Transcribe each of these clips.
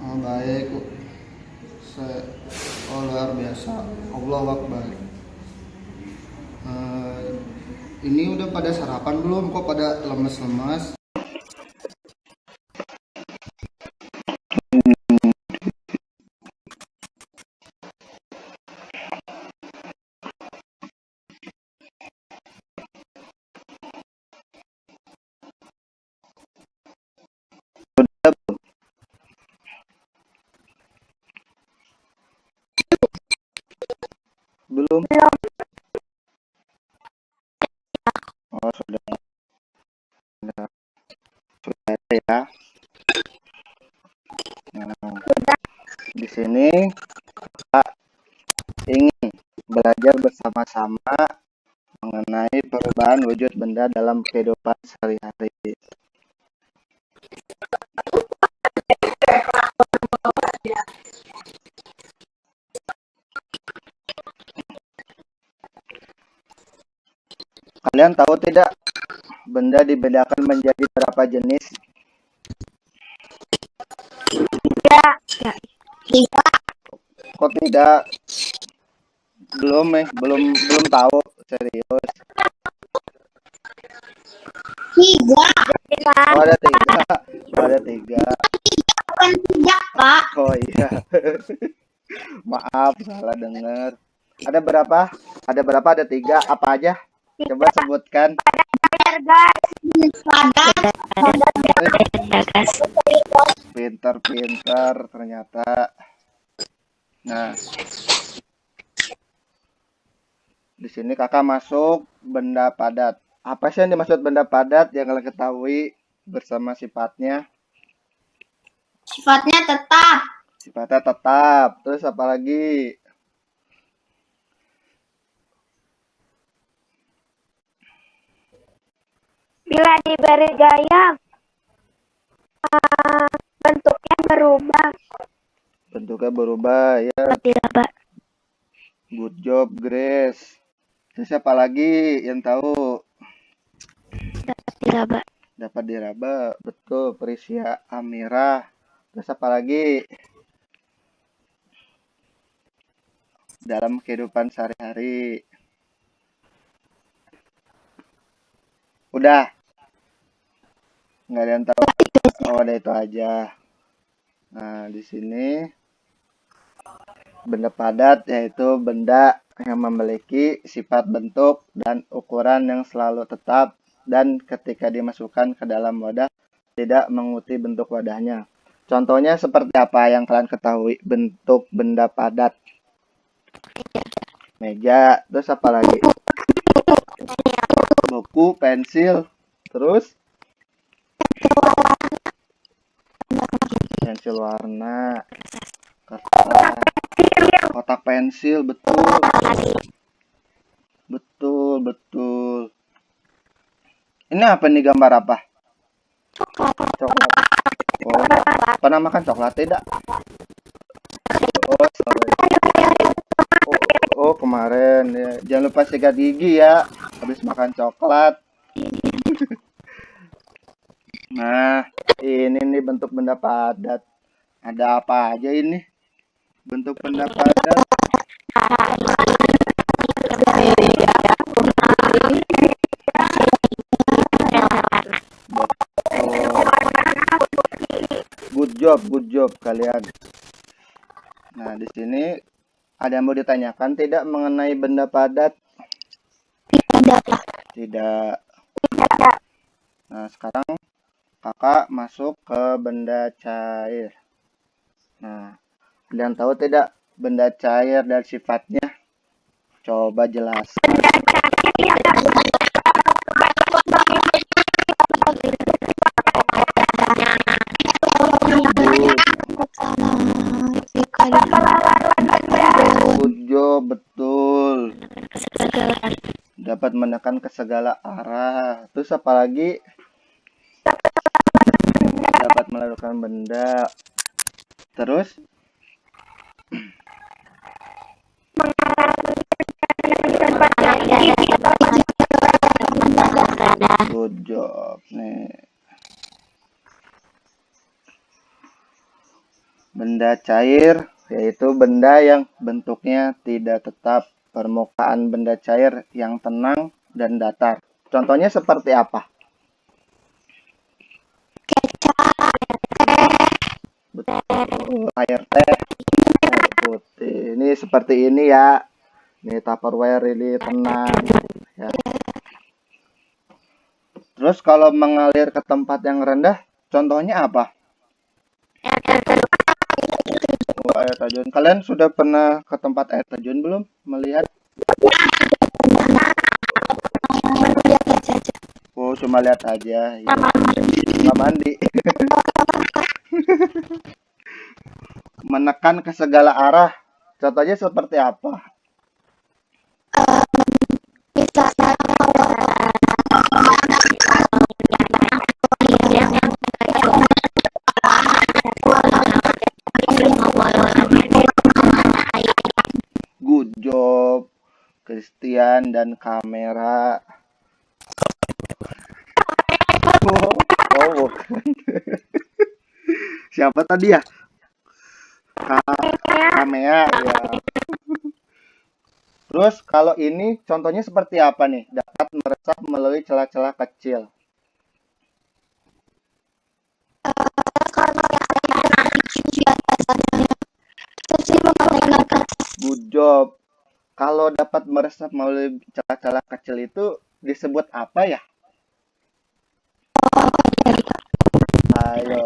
Oh, baik. Saya, oh, luar biasa. Allahu Akbar. Ini udah pada sarapan belum? Kok pada lemes-lemes? Belum. Oh, sudah ada ya. Nah, di sini Pak ingin belajar bersama-sama mengenai perubahan wujud benda dalam kehidupan sehari-hari. Kalian tahu tidak benda dibedakan menjadi berapa jenis? Tiga. Kok tidak? Belum tahu, serius. Tiga. Oh, ada tiga. Ada tiga. Bukan tiga, Pak. Oh iya. Maaf, salah dengar. Ada berapa? Ada berapa? Ada tiga. Apa aja? Coba sebutkan. Pinter ternyata. Nah, di sini kakak masuk benda padat. Apa sih yang dimaksud benda padat yang kalian ketahui bersama sifatnya? Sifatnya tetap. Sifatnya tetap. Terus apa lagi? Bila diberi gaya, bentuknya berubah. Bentuknya berubah ya. Tidak, Pak. Good job, Grace. Terus apa lagi yang tahu? Diraba. Dapat diraba, betul. Prisia Amira. Terus apa lagi? Dalam kehidupan sehari-hari. Udah. Nggak ada yang tahu. Oh, ada itu aja. Nah, di sini benda padat yaitu benda yang memiliki sifat bentuk dan ukuran yang selalu tetap dan ketika dimasukkan ke dalam wadah tidak mengikuti bentuk wadahnya. Contohnya seperti apa yang kalian ketahui bentuk benda padat? Meja, terus apa lagi? Buku, pensil, terus pensil warna, kertas, kotak pensil, betul. Betul. Ini apa nih, gambar apa? Coklat. Oh, pernah makan coklat tidak? Oh, sorry. Oh, kemarin ya. Jangan lupa sikat gigi ya habis makan coklat. Nah, ini nih bentuk benda padat. Ada apa aja ini? Bentuk benda padat. Good job kalian. Nah, di sini ada yang mau ditanyakan tidak mengenai benda padat? Tidak. Nah, sekarang kakak masuk ke benda cair. Nah, kalian tahu tidak benda cair dan sifatnya? Coba jelaskan. Betul. Dapat menekan ke segala arah. Terus apa lagi? Dapat melakukan benda. Terus? Good job. Nih. Benda cair yaitu benda yang bentuknya tidak tetap. Permukaan benda cair yang tenang dan datar. Contohnya seperti apa? Betul, air teh, air putih. Ini seperti ini ya. Ini Tupperware ini tenang. Ya. Terus kalau mengalir ke tempat yang rendah, contohnya apa? Oh, air terjun. Kalian sudah pernah ke tempat air terjun belum? Melihat? Oh, cuma lihat aja. Ya. Nggak mandi. Menekan ke segala arah. Contohnya seperti apa? Good job, Christian dan kamera. Oh, bukan. Siapa tadi ya? Kamera ya. Terus kalau ini contohnya seperti apa nih? Dapat meresap melalui celah-celah kecil. Good job. Kalau dapat meresap melalui celah-celah kecil itu disebut apa ya? Ayo.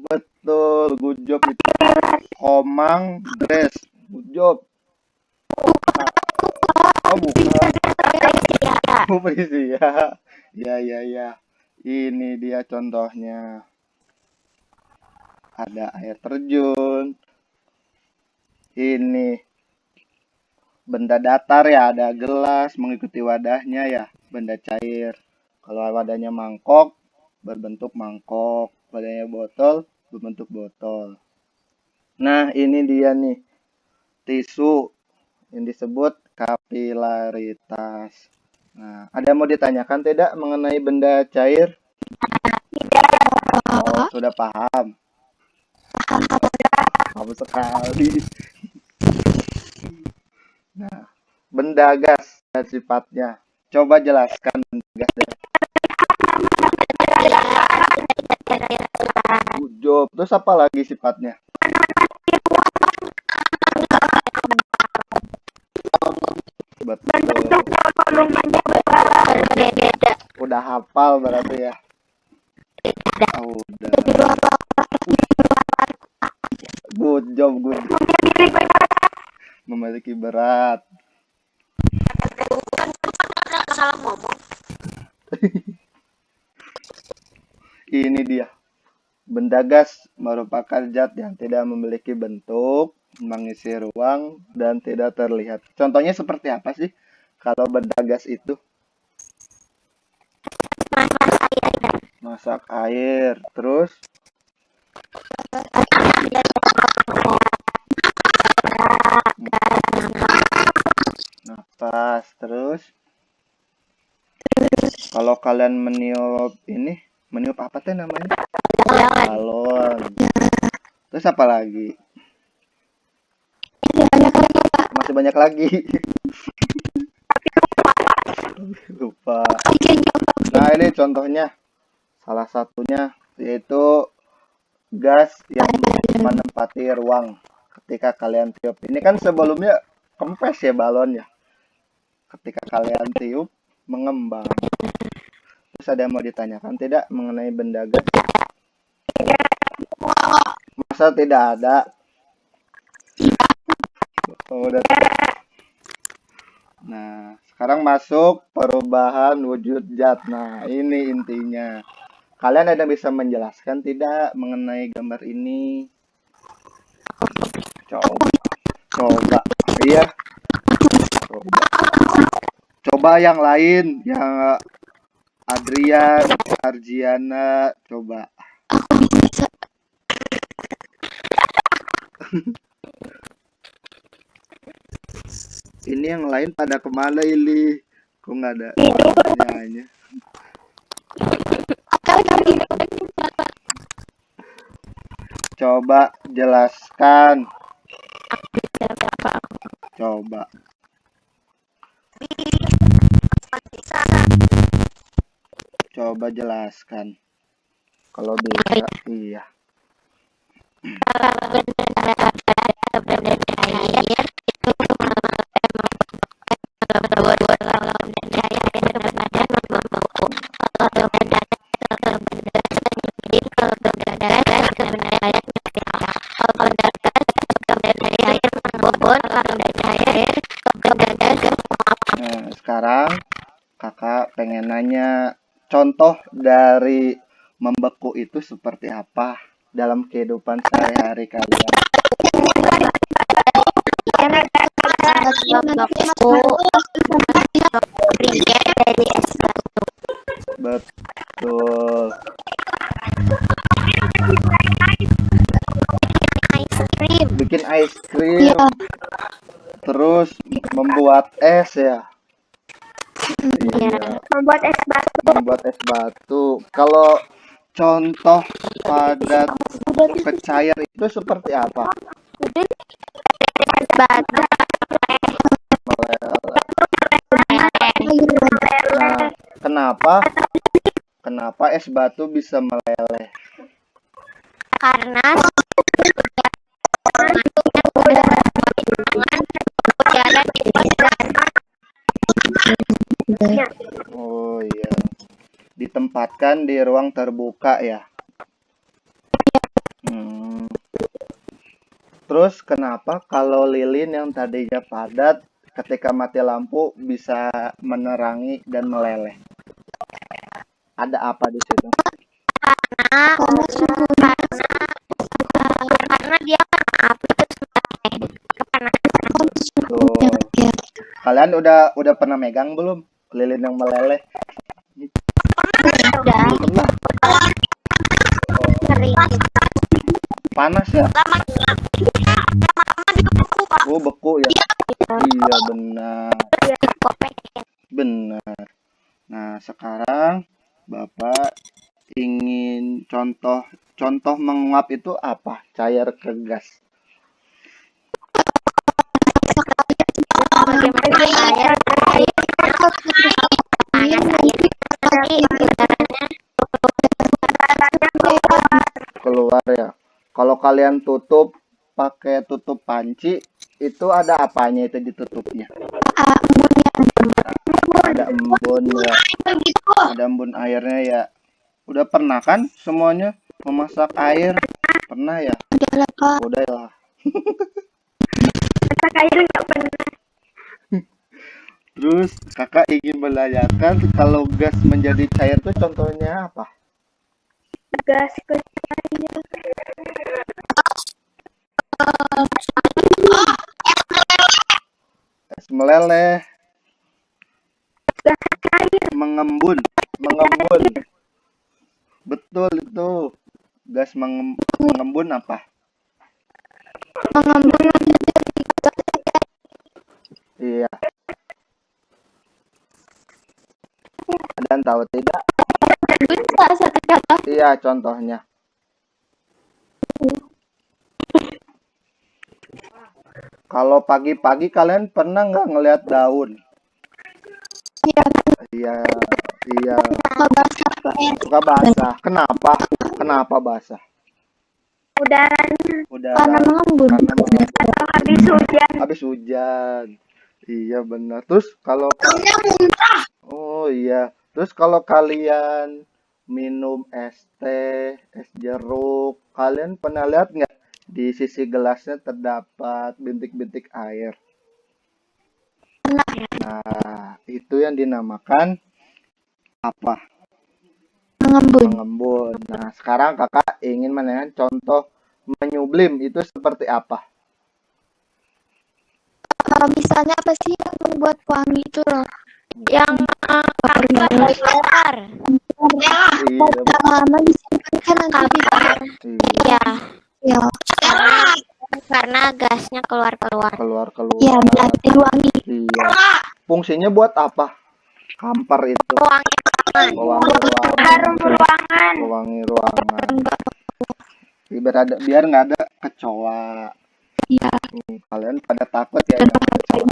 Betul, good job itu. Komang dress. Good job. Oh, bukan. Oh, berisi ya. Ya. Ini dia contohnya. Ada air terjun. Ini benda datar ya, ada gelas mengikuti wadahnya ya, benda cair. Kalau wadahnya mangkok, berbentuk mangkok. Wadahnya botol, berbentuk botol. Nah, ini dia nih. Tisu yang disebut kapilaritas. Nah, ada yang mau ditanyakan tidak mengenai benda cair? Oh, sudah paham. Kamu sekali. Nah, benda gas dan sifatnya. Coba jelaskan benda gas dan good job. Terus apa lagi sifatnya? Betul. Udah hafal berarti ya. Oh, udah. Good job. Memiliki berat. Ini dia. Benda gas merupakan zat yang tidak memiliki bentuk, mengisi ruang, dan tidak terlihat. Contohnya seperti apa sih kalau benda gas itu? Masak air, terus napas, terus kalau kalian meniup ini, meniup apa teh namanya? Balon. Terus apa lagi? Masih banyak lagi. Lupa. Nah, ini contohnya. Salah satunya yaitu gas yang menempati ruang ketika kalian tiup. Ini kan sebelumnya kempes ya balon ya. Ketika kalian tiup mengembang. Terus ada yang mau ditanyakan tidak mengenai benda gas? Masa tidak ada? Oh, udah. Nah, sekarang masuk perubahan wujud zat. Nah, ini intinya. Kalian ada bisa menjelaskan tidak mengenai gambar ini? Coba. Iya. Coba yang lain, yang Adrian, Arjiana, coba. Ini yang lain pada kemana ini? Kok nggak ada pertanyaannya? Coba jelaskan. Coba. Coba jelaskan. Kalau bisa, iya. Nah, sekarang kakak pengen nanya contoh dari membeku itu seperti apa dalam kehidupan sehari-hari kalian. Betul. Bikin ice cream. Terus membuat es ya. Iya. Membuat es batu. Membuat es batu. Kalau contoh padat cair itu seperti apa? Es batu. Nah, kenapa es batu bisa meleleh? Karena Oh iya. Ditempatkan di ruang terbuka ya. Terus kenapa kalau lilin yang tadinya padat ketika mati lampu bisa menerangi dan meleleh? Ada apa di situ? karena dia kan api terus kepanasan. Tuh. Kalian udah pernah megang belum lilin yang meleleh? Udah Pernah. sering. Panas ya? Oh, beku ya? Iya, benar. Benar. Nah, sekarang Bapak ingin contoh menguap itu apa? Cair ke gas. Bagaimana air panas Keluar ya. Kalau kalian tutup pakai tutup panci, itu ada apanya itu ditutupnya? Ada embun ya. Ada embun airnya ya. Udah pernah kan semuanya memasak air? Pernah ya? Udah lah. masak air nggak pernah. Terus kakak ingin menanyakan kalau gas menjadi cair tuh contohnya apa? Gas cair. Es meleleh, Gas cair. mengembun. Betul itu. Gas mengembun apa? Mengembun Iya. Kalian tahu tidak? satu contoh. Iya, contohnya. Kalau pagi-pagi kalian pernah nggak ngelihat daun? Iya, iya. Suka basah. Kenapa? Kenapa basah? Udaranya Karena mengembun. Atau habis hujan. Habis hujan. Iya benar. Terus kalau oh iya. Terus kalau kalian minum es teh, es jeruk, kalian pernah lihat nggak di sisi gelasnya terdapat bintik-bintik air? Nah, itu yang dinamakan apa? Mengembun. Nah, sekarang kakak ingin menanyakan contoh menyublim itu seperti apa? Kalau misalnya apa sih yang membuat wangi itu loh? Yang kampar. Iya, Lama disimpan kan nanti iya. Ya. Karena gasnya keluar. Keluar. Ya, berarti wangi. Iya. Fungsinya buat apa? Kampar itu. Wangi. Wangi. Harum ruangan. Pewangi ruangan. Biar nggak ada kecoa. Iya. Kalian pada takut ya sama kecoa.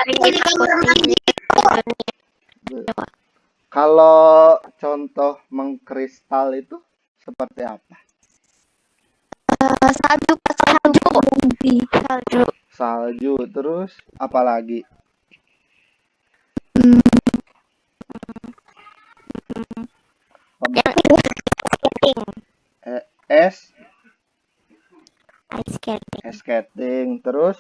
Jadi kamar mandi. Kalau contoh mengkristal itu seperti apa? Salju. Salju, terus apa lagi? Es, es skating, terus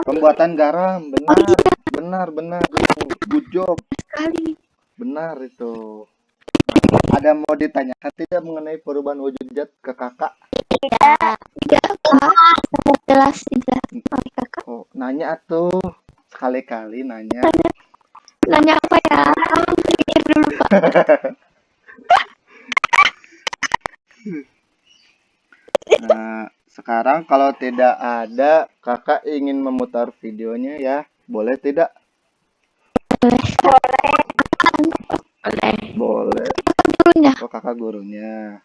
pembuatan garam, benar. Good job, Sekali. benar itu. Ada mau ditanyakan tidak mengenai perubahan wujud zat ke kakak? Tidak, Kak. Jelas tidak. Oleh Kakak. Oh, nanya tuh sekali-kali nanya. Nanya apa ya? Aku pikir dulu, Pak. Nah, sekarang kalau tidak ada, kakak ingin memutar videonya ya, boleh tidak? Boleh. Dulunya. Oh, kakak gurunya.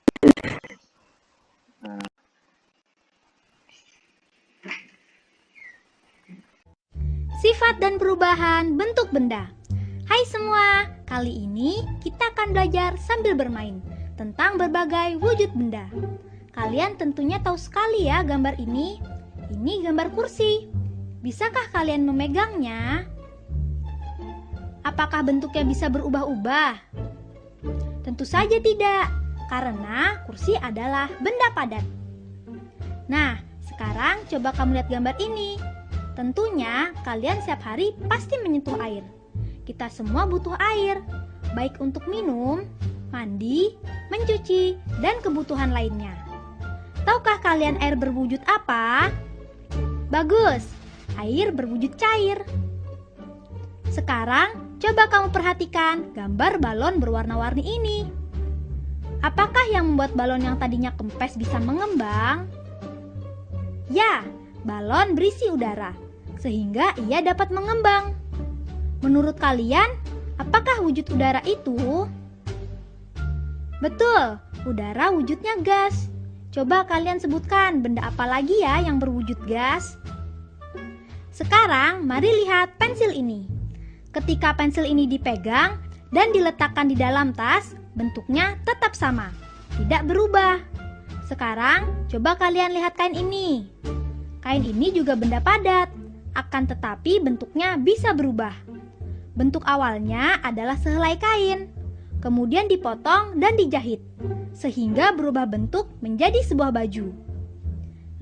Nah, Sifat dan perubahan bentuk benda. Hai semua, kali ini kita akan belajar sambil bermain tentang berbagai wujud benda. Kalian tentunya tahu sekali ya gambar ini. Ini gambar kursi. Bisakah kalian memegangnya? Apakah bentuknya bisa berubah-ubah? Tentu saja tidak, karena kursi adalah benda padat. Nah, sekarang coba kamu lihat gambar ini. Tentunya kalian setiap hari pasti menyentuh air. Kita semua butuh air, baik untuk minum, mandi, mencuci, dan kebutuhan lainnya. Tahukah kalian air berwujud apa? Bagus, air berwujud cair. Sekarang coba kamu perhatikan gambar balon berwarna-warni ini. Apakah yang membuat balon yang tadinya kempes bisa mengembang? Ya, balon berisi udara, sehingga ia dapat mengembang. Menurut kalian, apakah wujud udara itu? Betul, udara wujudnya gas. Coba kalian sebutkan benda apa lagi ya yang berwujud gas? Sekarang, mari lihat pensil ini. Ketika pensil ini dipegang dan diletakkan di dalam tas, bentuknya tetap sama, tidak berubah. Sekarang, coba kalian lihat kain ini. Kain ini juga benda padat, akan tetapi bentuknya bisa berubah. Bentuk awalnya adalah sehelai kain, kemudian dipotong dan dijahit, sehingga berubah bentuk menjadi sebuah baju.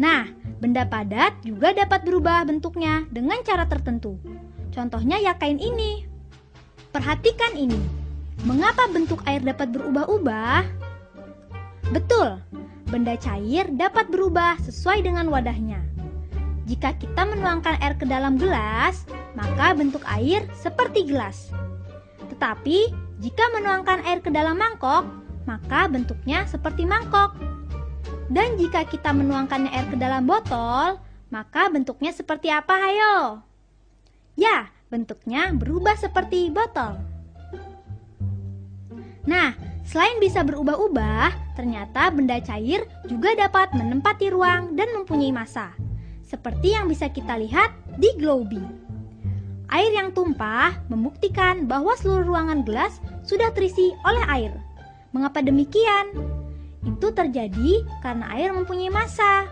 Nah, benda padat juga dapat berubah bentuknya dengan cara tertentu. Contohnya ya kain ini. Perhatikan ini. Mengapa bentuk air dapat berubah-ubah? Betul, benda cair dapat berubah sesuai dengan wadahnya. Jika kita menuangkan air ke dalam gelas, maka bentuk air seperti gelas. Tetapi, jika menuangkan air ke dalam mangkok, maka bentuknya seperti mangkok. Dan jika kita menuangkannya air ke dalam botol, maka bentuknya seperti apa, hayo? Ya, bentuknya berubah seperti botol. Nah, selain bisa berubah-ubah, ternyata benda cair juga dapat menempati ruang dan mempunyai massa. Seperti yang bisa kita lihat di Globi. Air yang tumpah membuktikan bahwa seluruh ruangan gelas sudah terisi oleh air. Mengapa demikian? Itu terjadi karena air mempunyai massa.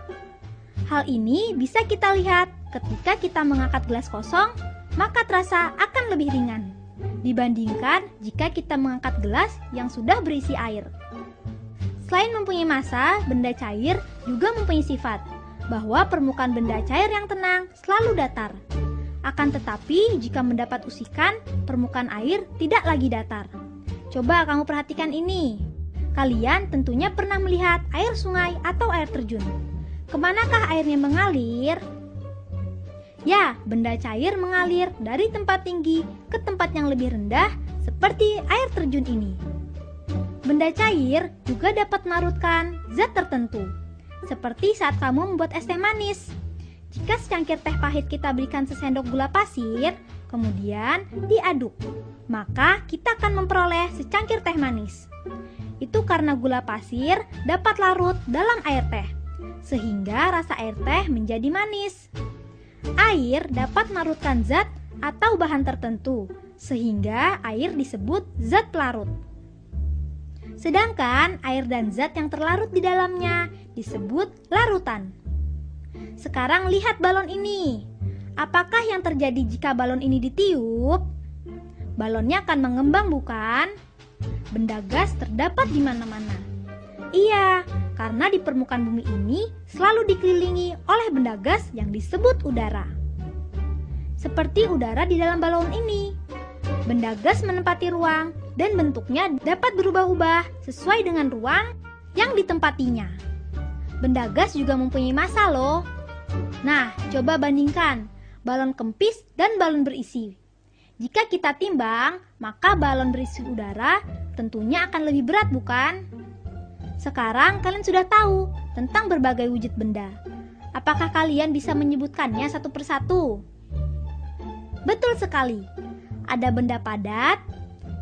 Hal ini bisa kita lihat ketika kita mengangkat gelas kosong, maka terasa akan lebih ringan dibandingkan jika kita mengangkat gelas yang sudah berisi air. Selain mempunyai massa, benda cair juga mempunyai sifat bahwa permukaan benda cair yang tenang selalu datar. Akan tetapi, jika mendapat usikan, permukaan air tidak lagi datar. Coba kamu perhatikan ini. Kalian tentunya pernah melihat air sungai atau air terjun. Kemanakah airnya mengalir? Ya, benda cair mengalir dari tempat tinggi ke tempat yang lebih rendah seperti air terjun ini. Benda cair juga dapat melarutkan zat tertentu, seperti saat kamu membuat es teh manis. Jika secangkir teh pahit kita berikan sesendok gula pasir, kemudian diaduk. Maka kita akan memperoleh secangkir teh manis. Itu karena gula pasir dapat larut dalam air teh, sehingga rasa air teh menjadi manis. Air dapat melarutkan zat atau bahan tertentu, sehingga air disebut zat pelarut. Sedangkan air dan zat yang terlarut di dalamnya disebut larutan. Sekarang lihat balon ini. Apakah yang terjadi jika balon ini ditiup? Balonnya akan mengembang, bukan? Benda gas terdapat di mana-mana. Iya, karena di permukaan bumi ini selalu dikelilingi oleh benda gas yang disebut udara. Seperti udara di dalam balon ini. Benda gas menempati ruang dan bentuknya dapat berubah-ubah sesuai dengan ruang yang ditempatinya. Benda gas juga mempunyai massa loh. Nah, coba bandingkan balon kempis dan balon berisi. Jika kita timbang, maka balon berisi udara tentunya akan lebih berat, bukan? Sekarang kalian sudah tahu tentang berbagai wujud benda. Apakah kalian bisa menyebutkannya satu persatu? Betul sekali. Ada benda padat,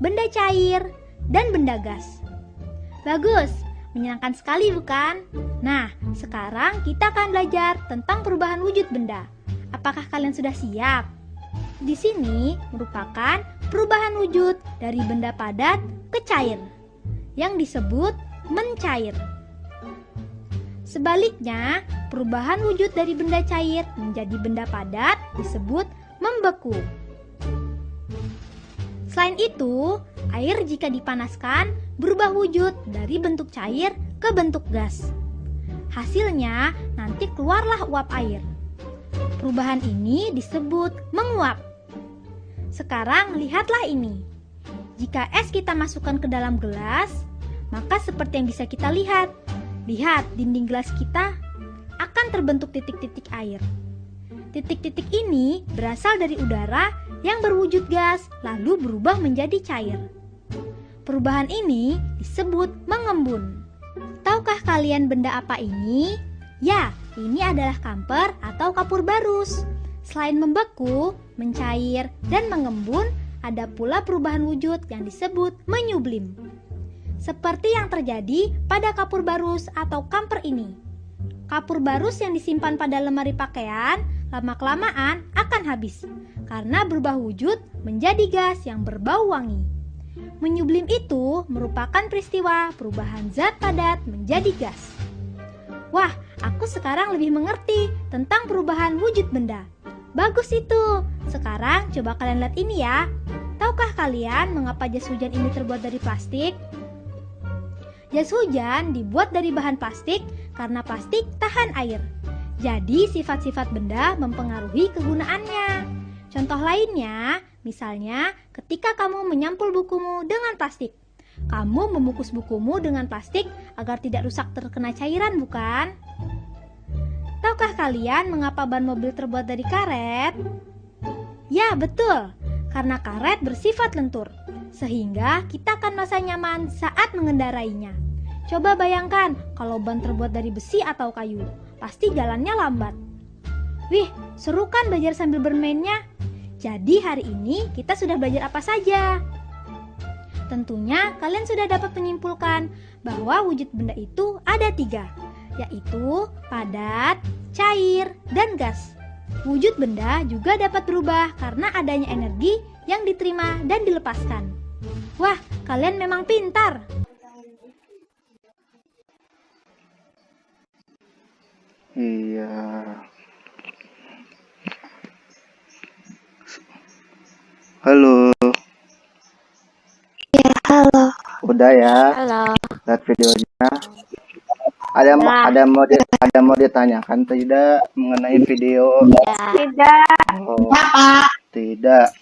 benda cair, dan benda gas. Bagus, menyenangkan sekali bukan? Nah, sekarang kita akan belajar tentang perubahan wujud benda. Apakah kalian sudah siap? Di sini merupakan perubahan wujud dari benda padat ke cair, yang disebut mencair. Sebaliknya, perubahan wujud dari benda cair menjadi benda padat disebut membeku. Selain itu, air jika dipanaskan berubah wujud dari bentuk cair ke bentuk gas. Hasilnya nanti keluarlah uap air. Perubahan ini disebut menguap. Sekarang lihatlah ini. Jika es kita masukkan ke dalam gelas, maka seperti yang bisa kita lihat. Lihat, dinding gelas kita akan terbentuk titik-titik air. Titik-titik ini berasal dari udara yang berwujud gas lalu berubah menjadi cair. Perubahan ini disebut mengembun. Tahukah kalian benda apa ini? Ya, ini adalah kamper atau kapur barus. Selain membeku, mencair, dan mengembun, ada pula perubahan wujud yang disebut menyublim. Seperti yang terjadi pada kapur barus atau kamper ini. Kapur barus yang disimpan pada lemari pakaian lama-kelamaan akan habis karena berubah wujud menjadi gas yang berbau wangi. Menyublim itu merupakan peristiwa perubahan zat padat menjadi gas. Wah, aku sekarang lebih mengerti tentang perubahan wujud benda. Bagus itu. Sekarang coba kalian lihat ini ya. Tahukah kalian mengapa jas hujan ini terbuat dari plastik? Jas hujan dibuat dari bahan plastik karena plastik tahan air. Jadi sifat-sifat benda mempengaruhi kegunaannya. Contoh lainnya, misalnya ketika kamu menyampul bukumu dengan plastik. Kamu membungkus bukumu dengan plastik agar tidak rusak terkena cairan, bukan? Tahukah kalian mengapa ban mobil terbuat dari karet? Ya, betul. Karena karet bersifat lentur, sehingga kita akan merasa nyaman saat mengendarainya. Coba bayangkan kalau ban terbuat dari besi atau kayu, pasti jalannya lambat. Wih, seru kan belajar sambil bermainnya? Jadi hari ini kita sudah belajar apa saja? Tentunya kalian sudah dapat menyimpulkan bahwa wujud benda itu ada 3, yaitu padat, cair, dan gas. Wujud benda juga dapat berubah karena adanya energi yang diterima dan dilepaskan. Wah, kalian memang pintar! Iya. Halo. Ya, halo. Udah ya. Halo. Lihat videonya. Ada mau ditanyakan tidak mengenai video? Tidak. Oh, tidak.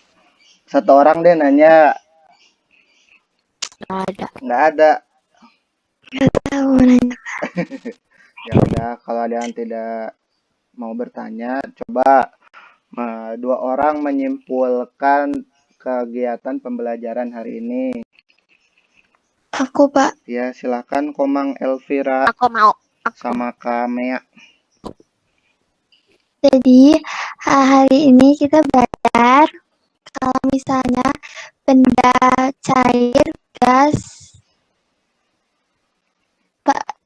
Satu orang deh nanya. Nggak ada. Tahu nanya. Ya udah, kalau ada yang tidak mau bertanya, coba 2 orang menyimpulkan kegiatan pembelajaran hari ini. Aku, Pak. Ya, silakan Komang Elvira Aku mau. sama Kamea. Jadi, hari ini kita belajar misalnya benda cair, gas,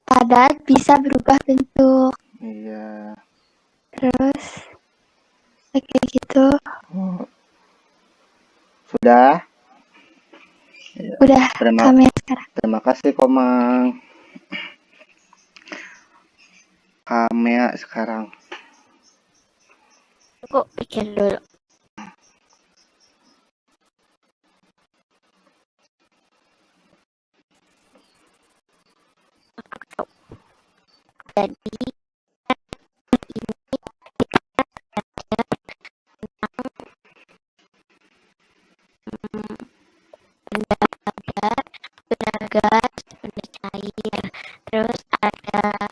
padat bisa berubah bentuk. Iya. Terus kayak gitu. Oh, sudah. Iya. Udah kami sekarang. Terima kasih Komang. Kamea sekarang. Aku pikir dulu. Jadi benda padat, benda gas, benda cair. Terus ada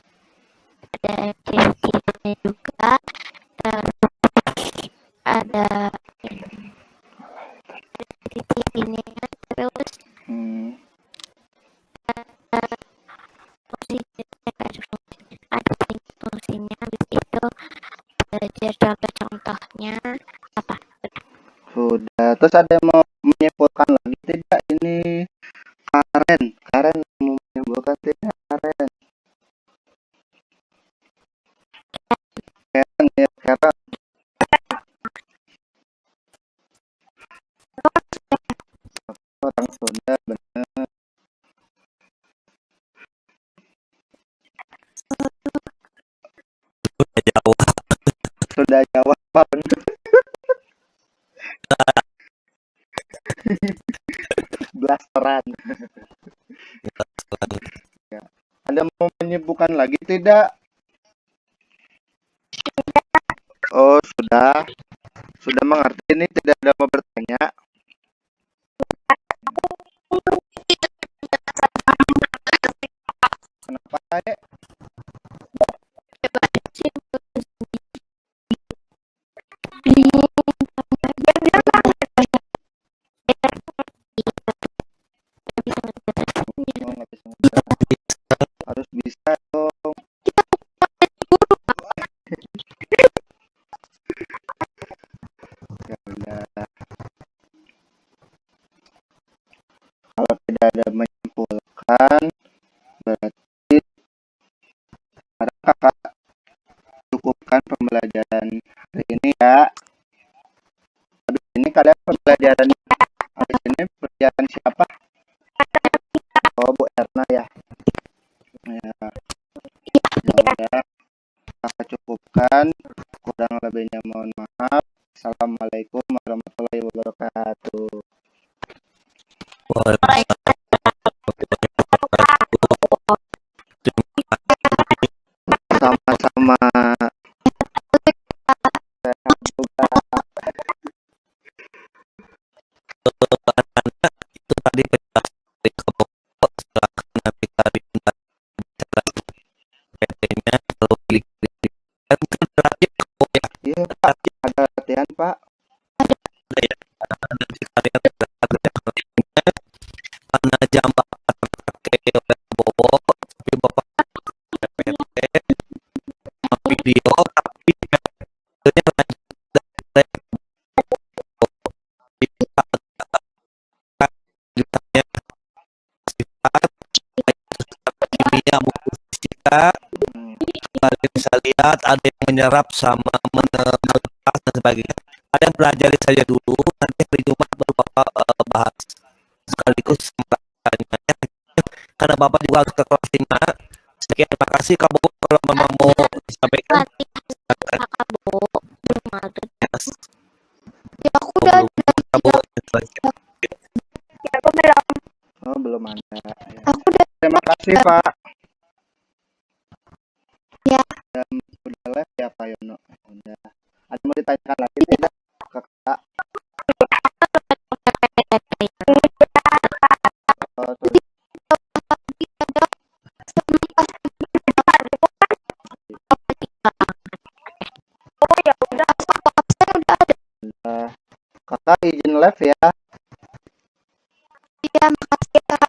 ciri-cirinya juga. Terus ada ciri-cirinya. Terus ada fungsinya. Habis itu belajar contoh-contohnya apa? Sudah. Terus ada yang mau menyimpulkan lagi tidak? Ini Karen mau menyimpulkan tidak? Karen ya, Karen. Orang sudah benar. Sudah jawab Pak. Blasteran. Ya. Anda mau menyibukkan lagi tidak? Oh, sudah. Sudah mengerti ini, tidak ada mau bertanya. Kenapa, Adek? Oh, nggak bisa ngejelasin. Harus bisa dong. Ya udah. Kalau tidak ada menyimpulkan, berarti sekarang kakak cukupkan pembelajaran hari ini ya. Habis ini kalian pembelajaran, habis ini pelajaran siapa? Oh, Bu Erna ya. Ya, udah. Kakak cukupkan. Kurang lebihnya mohon maaf. Assalamualaikum warahmatullahi wabarakatuh. Sama-sama. Sehat juga. Itu tadi penjelasan silakan nanti tadi PT-nya kalau Iya Pak, ada latihan Pak. nanti kalian mana jam Bapak pakai oleh Bobo tapi Bapak PT video tapi kimia buku fisika kalian bisa lihat ada yang menyerap sama melepas dan sebagainya. Kalian pelajari saja dulu, nanti hari Jumat baru Bapak bahas sekaligus makanya karena Bapak juga harus ke kelas 5. Sekian, terima kasih Kak Bobo, kalau memang mau disampaikan. Ya aku udah Kak Bobo, Oh, belum ada. Ya. aku udah Terima kasih Pak. Ya. Dan udah live ya Pak Yono. Udah. Ada mau ditanyakan lagi tidak ke Kak? Oh, sudah. Kakak izin live ya. Ya, makasih Kak.